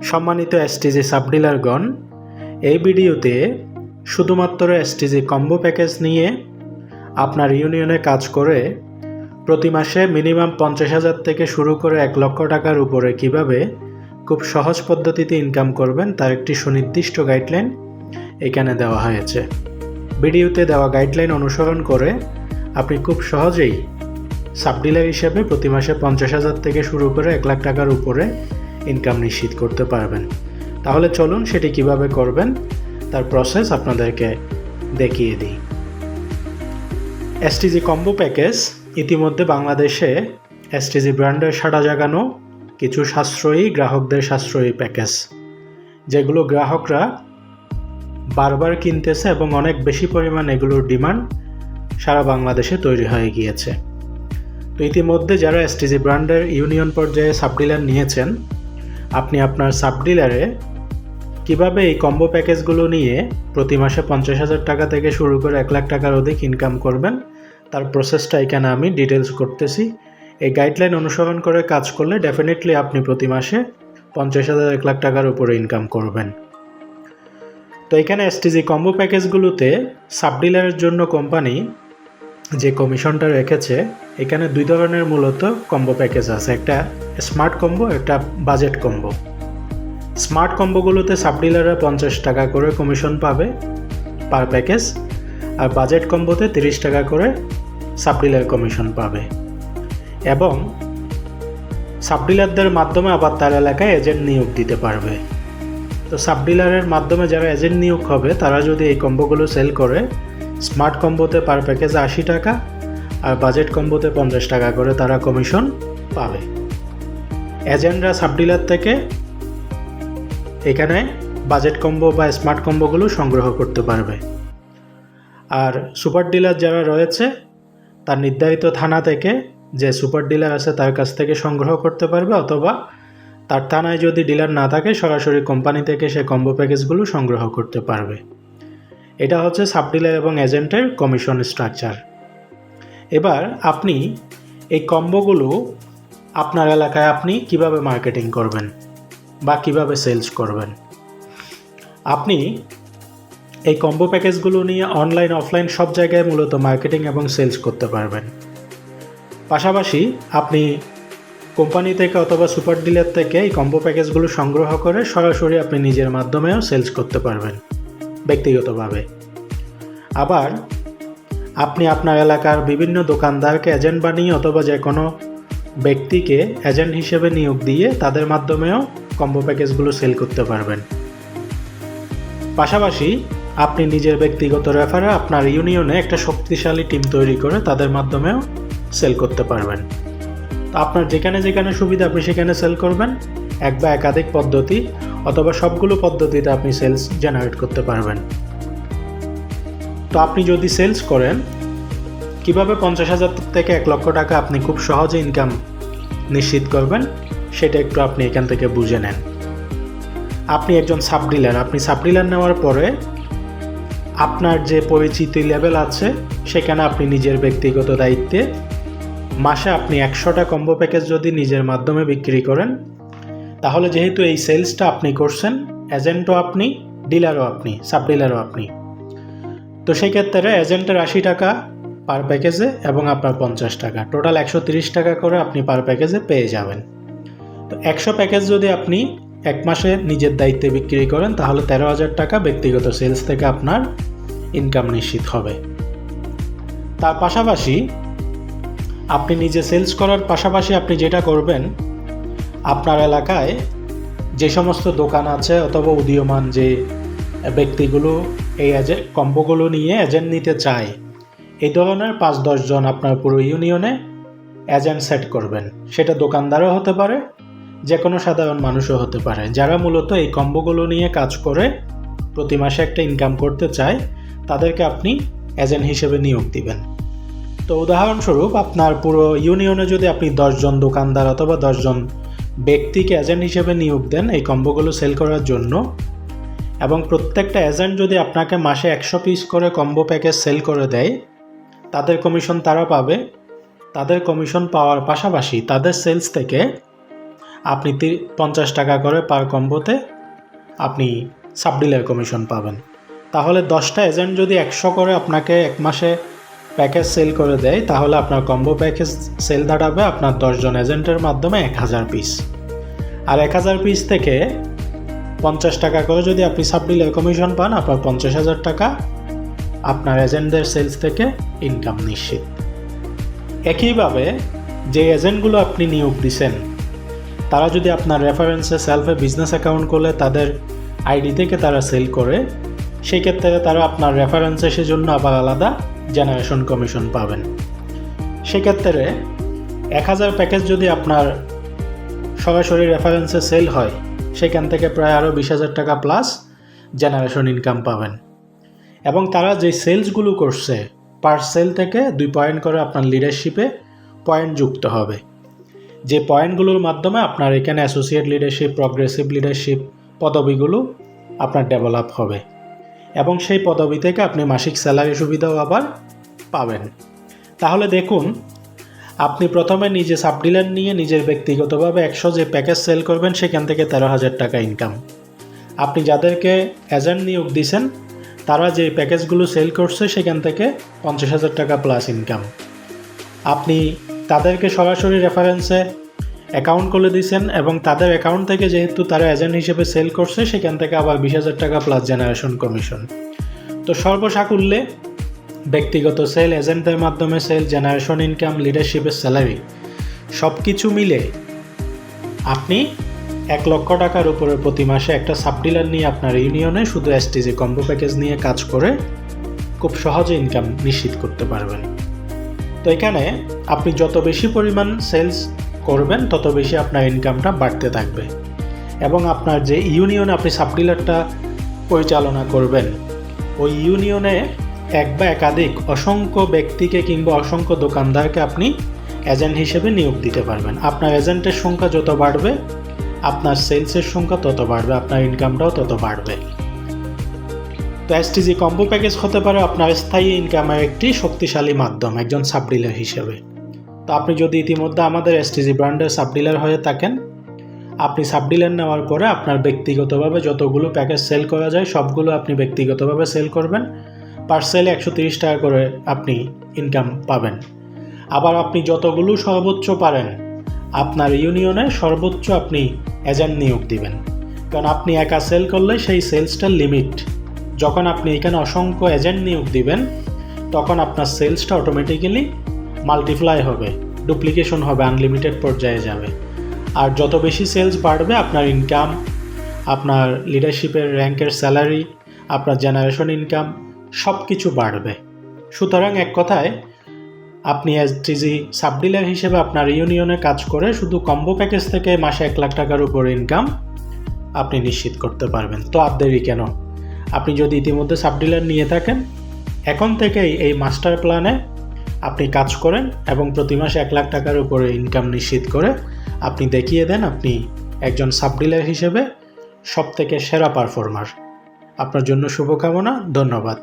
সম্মানিত এসটিজি সাবডিলারগণ, এই ভিডিওতে শুধুমাত্র এসটিজি কম্বো প্যাকেজ নিয়ে আপনার ইউনিয়নে কাজ করে প্রতি মাসে মিনিমাম 50,000 থেকে শুরু করে 1 লক্ষ টাকার উপরে কিভাবে খুব সহজ পদ্ধতিতে ইনকাম করবেন তার একটি সুনির্দিষ্ট গাইডলাইন এখানে দেওয়া হয়েছে। ভিডিওতে দেওয়া গাইডলাইন অনুসরণ করে আপনি খুব সহজেই সাবডিলার হিসেবে প্রতি মাসে 50,000 থেকে শুরু করে 1 লাখ টাকার উপরে ইনকাম নিশ্চিত করতে পারবেন। তাহলে চলুন সেটি কিভাবে করবেন তার প্রসেস আপনাদেরকে দেখিয়ে দিই। এসটিজি কম্বো প্যাকেজ ইতিমধ্যে বাংলাদেশে এসটিজি ব্র্যান্ডের সাড়া জাগানো কিছু সাশ্রয়ী গ্রাহকদের সাশ্রয়ী প্যাকেজ, যেগুলো গ্রাহকরা বারবার কিনতেছে এবং অনেক বেশি পরিমাণ এগুলোর ডিমান্ড সারা বাংলাদেশে তৈরি হয়ে গিয়েছে। তো ইতিমধ্যে যারা এসটিজি ব্র্যান্ডের ইউনিয়ন পর্যায়ে সাবডিলার নিয়েছেন, আপনি আপনার সাবডিলারে কিভাবে এই কম্বো প্যাকেজগুলো নিয়ে প্রতি মাসে 50,000 টাকা থেকে শুরু করে 1 লাখ টাকার অধিক ইনকাম করবেন তার প্রসেসটা এখানে আমি ডিটেলস করতেছি। এই গাইডলাইন অনুসরণ করে কাজ করলে ডেফিনেটলি আপনি প্রতি মাসে 50,000 1 লাখ টাকার উপরে ইনকাম করবেন। তো এখানে এসটিজি কম্বো প্যাকেজগুলোতে সাবডিলারের জন্য কোম্পানি যে কমিশনটা রেখেছে, এখানে 2 ধরনের মূলত কম্বো প্যাকেজ আছে, একটা স্মার্ট কম্বো, একটা বাজেট কম্বো। স্মার্ট কম্বোগুলোতে সাবডিলাররা 50 টাকা করে কমিশন পাবে পার প্যাকেজ, আর বাজেট কম্বোতে 30 টাকা করে সাবডিলার কমিশন পাবে। এবং সাবডিলারদের মাধ্যমে আবার তার এলাকায় এজেন্ট নিয়োগ দিতে পারবে। তো সাবডিলারের মাধ্যমে যারা এজেন্ট নিয়োগ হবে তারা যদি এই কম্বোগুলো সেল করে, স্মার্ট কম্বোতে পার প্যাকেজে 80 টাকা আর বাজেট কম্বোতে 50 টাকা করে তারা কমিশন পাবে। এজেন্টরা সাবডিলার থেকে এখানে বাজেট কম্বো বা স্মার্ট কম্বোগুলো সংগ্রহ করতে পারবে। আর সুপার ডিলার যারা রয়েছে তার নির্ধারিত থানা থেকে যে সুপার ডিলার আছে তার কাছ থেকে সংগ্রহ করতে পারবে, অথবা তার থানায় যদি ডিলার না থাকে সরাসরি কোম্পানি থেকে সে কম্বো প্যাকেজগুলো সংগ্রহ করতে পারবে। এটা হচ্ছে সাবডিলার এবং এজেন্টের কমিশন স্ট্রাকচার। এবার আপনি এই কম্বোগুলো আপনার এলাকায় আপনি কিভাবে মার্কেটিং করবেন বা কিভাবে সেলস করবেন। আপনি এই কম্বো প্যাকেজগুলো নিয়ে অনলাইন অফলাইন সব জায়গায় মূলত মার্কেটিং এবং সেলস করতে পারবেন। পাশাপাশি আপনি কোম্পানি থেকে অথবা সুপার ডিলার থেকে এই কম্বো প্যাকেজগুলো সংগ্রহ করে সরাসরি আপনি নিজের মাধ্যমেও সেলস করতে পারবেন ব্যক্তিগতভাবে। আবার আপনি আপনার এলাকার বিভিন্ন দোকানদারকে এজেন্ট বানিয়ে অথবা যে কোনো ব্যক্তিকে এজেন্ট হিসেবে নিয়োগ দিয়ে তাদের মাধ্যমেও কম্বো প্যাকেজগুলো সেল করতে পারবেন। পাশাপাশি আপনি নিজের ব্যক্তিগত রেফারে আপনার ইউনিয়নে একটা শক্তিশালী টিম তৈরি করে তাদের মাধ্যমেও সেল করতে পারবেন। তো আপনার যেখানে যেখানে সুবিধা আপনি সেখানে সেল করবেন, এক বা একাধিক পদ্ধতি অথবা সবগুলো পদ্ধতিতে আপনি সেলস জেনারেট করতে পারবেন। তো আপনি যদি সেলস করেন, কিভাবে 50,000 থেকে 1 লক্ষ টাকা আপনি খুব সহজে ইনকাম নিশ্চিত করবেন সেটা একটু আপনি এখান থেকে বুঝে নেন। আপনি একজন সাবডিলার, আপনি সাবডিলার নেওয়ার পরে আপনার যে পরিচিতি লেভেল আছে সেখানে আপনি নিজের ব্যক্তিগত দায়িত্বে মাসে আপনি 100টা কম্বো প্যাকেজ যদি নিজের মাধ্যমে বিক্রি করেন, তাহলে যেহেতু এই সেলসটা আপনি করছেন, এজেন্টও আপনি, ডিলারও আপনি, সাবডিলারও আপনি, তো সেই ক্ষেত্রে এজেন্টের 80 টাকা পার প্যাকেজে এবং আপনার 50 টাকা, টোটাল 130 টাকা করে আপনি পার প্যাকেজে পেয়ে যাবেন। তো 100 প্যাকেজ যদি আপনি 1 মাসে নিজের দায়িত্বে বিক্রি করেন, তাহলে 13,000 টাকা ব্যক্তিগত সেলস থেকে আপনার ইনকাম নিশ্চিত হবে। তার পাশাপাশি আপনি নিজে সেলস করার পাশাপাশি আপনি যেটা করবেন, আপনার এলাকায় যে সমস্ত দোকান আছে অথবা উদীয়মান যে ব্যক্তিগুলো এই কম্বোগুলো নিয়ে এজেন্ট নিতে চায়, এই ধরনের 5-10 জন আপনার পুরো ইউনিয়নে এজেন্ট সেট করবেন। সেটা দোকানদারও হতে পারে, যে কোনো সাধারণ মানুষও হতে পারে, যারা মূলত এই কম্বোগুলো নিয়ে কাজ করে প্রতি মাসে একটা ইনকাম করতে চায়, তাদেরকে আপনি এজেন্ট হিসেবে নিয়োগ দিবেন। তো উদাহরণস্বরূপ আপনার পুরো ইউনিয়নে যদি আপনি 10 জন দোকানদার অথবা 10 জন ব্যক্তিকে এজেন্ট হিসেবে নিয়োগ দেন এই কম্বোগুলো সেল করার জন্য, এবং প্রত্যেকটা এজেন্ট যদি আপনাকে মাসে 100 পিস করে কম্বো প্যাকেজ সেল করে দেয়, তাদের কমিশন তারা পাবে। তাদের কমিশন পাওয়ার পাশাপাশি তাদের সেলস থেকে আপনি 50 টাকা করে পার কম্বোতে আপনি সাবডিলার কমিশন পাবেন। তাহলে 10টা এজেন্ট যদি 100 করে আপনাকে এক মাসে প্যাকেজ সেল করে দেয়, তাহলে আপনার কম্বো প্যাকেজ সেল দাঁড়াবে আপনার 10 জন এজেন্টের মাধ্যমে 1000 পিস। আর 1000 পিস থেকে 50 টাকা করে যদি আপনি সাবডিলার কমিশন পান, আপনার 50,000 টাকা আপনার এজেন্টদের সেলস থেকে ইনকাম নিশ্চিত। একইভাবে যে এজেন্টগুলো আপনি নিয়োগ দিচ্ছেন, তারা যদি আপনার রেফারেন্সে সেলফে বিজনেস অ্যাকাউন্ট করলে তাদের আইডি থেকে তারা সেল করে, সেই ক্ষেত্রে তারা আপনার রেফারেন্সে সেজন্য আবার আলাদা জেনারেশন কমিশন পাবেন। সেক্ষেত্রে 1000 প্যাকেজ যদি আপনার সরাসরি রেফারেন্সে সেল হয়, সেখান থেকে প্রায় আরও 20,000 টাকা প্লাস জেনারেশন ইনকাম পাবেন। এবং তারা যে সেলসগুলো করছে, পার সেল থেকে 2 পয়েন্ট করে আপনার লিডারশিপে পয়েন্ট যুক্ত হবে, যে পয়েন্টগুলোর মাধ্যমে আপনার এখানে অ্যাসোসিয়েট লিডারশিপ, প্রগ্রেসিভ লিডারশিপ পদবিগুলো আপনার ডেভেলপ হবে এবং সেই পদবি থেকে আপনি মাসিক স্যালারি সুবিধাও আবার পাবেন। তাহলে দেখুন, আপনি প্রথমে নিজে সাবডিলার নিয়ে নিজের ব্যক্তিগতভাবে 100 যে প্যাকেজ সেল করবেন, সেখান থেকে 13,000 টাকা ইনকাম। আপনি যাদেরকে এজেন্ট নিয়োগ দিয়েছেন, তারা যে প্যাকেজগুলো সেল করছে, সেখান থেকে 50,000 টাকা প্লাস ইনকাম। আপনি তাদেরকে সরাসরি রেফারেন্সে অ্যাকাউন্ট খুলে দিয়েছেন এবং তাদের অ্যাকাউন্ট থেকে যেহেতু তারা এজেন্ট হিসেবে সেল করছে, সেখান থেকে আবার 20,000 টাকা প্লাস জেনারেশন কমিশন। তো সর্বসাকুল্যে ব্যক্তিগত সেল, এজেন্টদের মাধ্যমে সেল, জেনারেশন ইনকাম, লিডারশিপের স্যালারি সব কিছু মিলে আপনি 1 লক্ষ টাকার উপরে প্রতি মাসে একটা সাবডিলার নিয়ে আপনার ইউনিয়নে শুধু এসটিজি কম্বো প্যাকেজ নিয়ে কাজ করে খুব সহজে ইনকাম নিশ্চিত করতে পারবেন। তো এখানে আপনি যত বেশি পরিমাণ সেলস করবেন, তত বেশি আপনার ইনকামটা বাড়তে থাকবে এবং আপনার যে ইউনিয়নে আপনি সাবডিলারটা পরিচালনা করবেন, ওই ইউনিয়নে এক বা একাধিক অসংখ্য ব্যক্তিকে কিংবা অসংখ্য দোকানদারকে আপনি এজেন্ট হিসেবে নিয়োগ দিতে পারবেন। আপনার এজেন্টের সংখ্যা যত বাড়বে, আপনার সেলসের সংখ্যা তত বাড়বে, আপনার ইনকামটাও তত বাড়বে। তো এসটিজি কম্বো প্যাকেজ হতে পারে আপনার স্থায়ী ইনকামের একটি শক্তিশালী মাধ্যম একজন সাবডিলার হিসেবে। তো আপনি যদি ইতিমধ্যে আমাদের এসটিজি ব্র্যান্ডের সাবডিলার হয়ে থাকেন, আপনি সাবডিলার নেওয়ার পরে আপনার ব্যক্তিগতভাবে যতগুলো প্যাকেজ সেল করা যায়, সবগুলো আপনি ব্যক্তিগতভাবে সেল করবেন। পার সেলে 130 টাকা করে আপনি ইনকাম পাবেন। আবার আপনি যতগুলো সর্বোচ্চ পারেন, আপনার ইউনিয়নে সর্বোচ্চ আপনি এজেন্ট নিয়োগ দিবেন, কারণ আপনি একা সেল করলে সেই সেলসটার লিমিট। যখন আপনি এখানে অসংখ্য এজেন্ট নিয়োগ দিবেন, তখন আপনার সেলসটা অটোমেটিক্যালি মাল্টিপ্লাই হবে, ডুপ্লিকেশন হবে, আনলিমিটেড পর্যায়ে যাবে। আর যত বেশি সেলস বাড়বে, আপনার ইনকাম, আপনার লিডারশিপের র্যাঙ্কের স্যালারি, আপনার জেনারেশন ইনকাম সব কিছু বাড়বে। সুতরাং এক কথায়, আপনি এসটিজি সাবডিলার হিসেবে আপনার ইউনিয়নে কাজ করে শুধু কম্বো প্যাকেজ থেকে মাসে 1 লাখ টাকার উপর ইনকাম আপনি নিশ্চিত করতে পারবেন। তো আর দেরি কেন? আপনি যদি ইতিমধ্যে সাবডিলার নিয়ে থাকেন, এখন থেকেই এই মাস্টার প্ল্যানে আপনি কাজ করেন এবং প্রতি মাসে 1 লাখ টাকার উপরে ইনকাম নিশ্চিত করে আপনি দেখিয়ে দেন আপনি একজন সাবডিলার হিসেবে সবথেকে সেরা পারফর্মার। আপনার জন্য শুভকামনা। ধন্যবাদ।